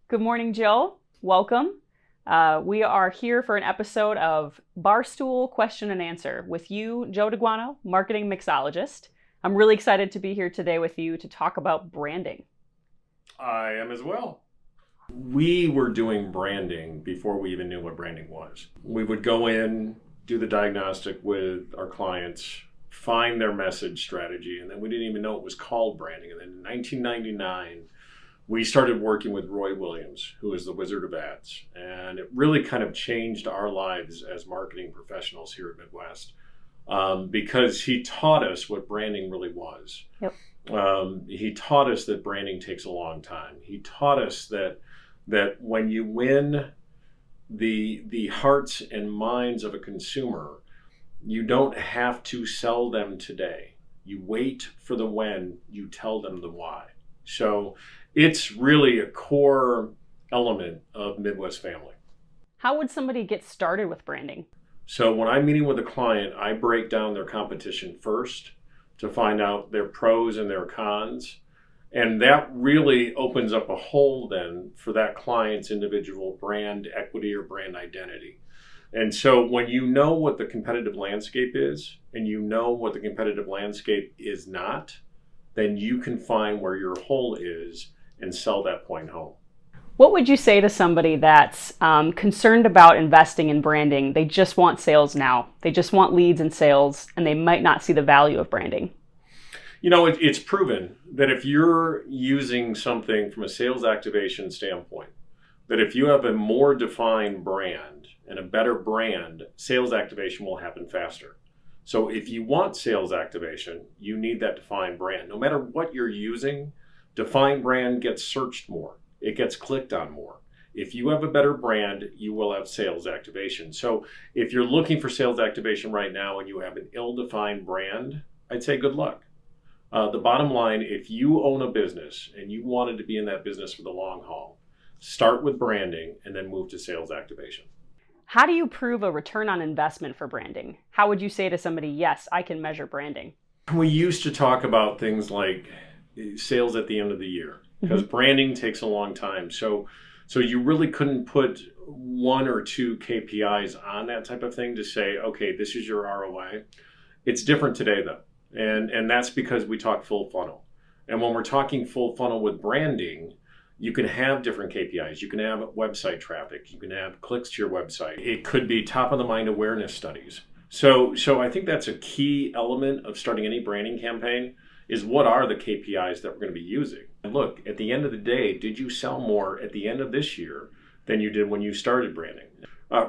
Good morning, Joe. Welcome. We are here for an episode of Barstool Question and Answer with you, Joe Daguanno, marketing mixologist. I'm really excited to be here today with you to talk about branding. I am as well. We were doing branding before we even knew what branding was. We would go in, do the diagnostic with our clients, find their message strategy, and then we didn't even know it was called branding. And then in 1999, we started working with Roy Williams, who is the Wizard of Ads. And it really kind of changed our lives as marketing professionals here at Midwest because he taught us what branding really was. Yep. He taught us that branding takes a long time. He taught us that when you win the hearts and minds of a consumer, you don't have to sell them today. You wait for the when, you tell them the why. So it's really a core element of Midwest Family. How would somebody get started with branding? So when I'm meeting with a client, I break down their competition first to find out their pros and their cons. And that really opens up a hole then for that client's individual brand equity or brand identity. And so when you know what the competitive landscape is and you know what the competitive landscape is not, then you can find where your hole is and sell that point home. What would you say to somebody that's concerned about investing in branding? They just want sales now. They just want leads and sales, and they might not see the value of branding. You know, it's proven that if you're using something from a sales activation standpoint, that if you have a more defined brand and a better brand, sales activation will happen faster. So if you want sales activation, you need that defined brand. No matter what you're using, defined brand gets searched more. It gets clicked on more. If you have a better brand, you will have sales activation. So if you're looking for sales activation right now and you have an ill-defined brand, I'd say good luck. The bottom line, if you own a business and you wanted to be in that business for the long haul, start with branding and then move to sales activation. How do you prove a return on investment for branding? How would you say to somebody, yes, I can measure branding? We used to talk about things like sales at the end of the year because branding takes a long time. So you really couldn't put one or two KPIs on that type of thing to say, okay, this is your ROI. It's different today though. And that's because we talk full funnel. And when we're talking full funnel with branding, you can have different KPIs. You can have website traffic. You can have clicks to your website. It could be top of the mind awareness studies. So I think that's a key element of starting any branding campaign is what are the KPIs that we're going to be using? And look, at the end of the day, did you sell more at the end of this year than you did when you started branding?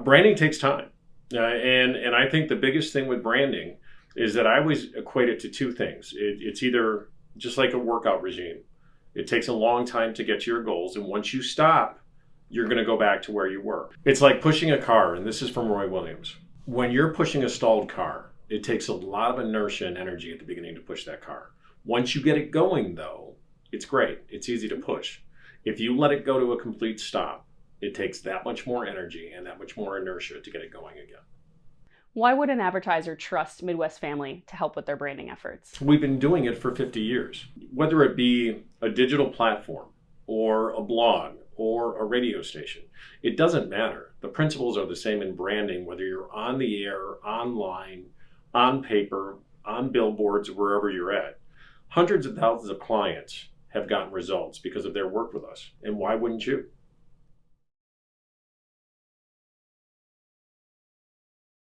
Branding takes time. And I think the biggest thing with branding is that I always equate it to two things. It's either just like a workout regime. It takes a long time to get to your goals. And once you stop, you're going to go back to where you were. It's like pushing a car. And this is from Roy Williams. When you're pushing a stalled car, it takes a lot of inertia and energy at the beginning to push that car. Once you get it going, though, it's great. It's easy to push. If you let it go to a complete stop, it takes that much more energy and that much more inertia to get it going again. Why would an advertiser trust Midwest Family to help with their branding efforts? We've been doing it for 50 years. Whether it be a digital platform or a blog or a radio station, it doesn't matter. The principles are the same in branding, whether you're on the air, online, on paper, on billboards, wherever you're at. Hundreds of thousands of clients have gotten results because of their work with us. And why wouldn't you?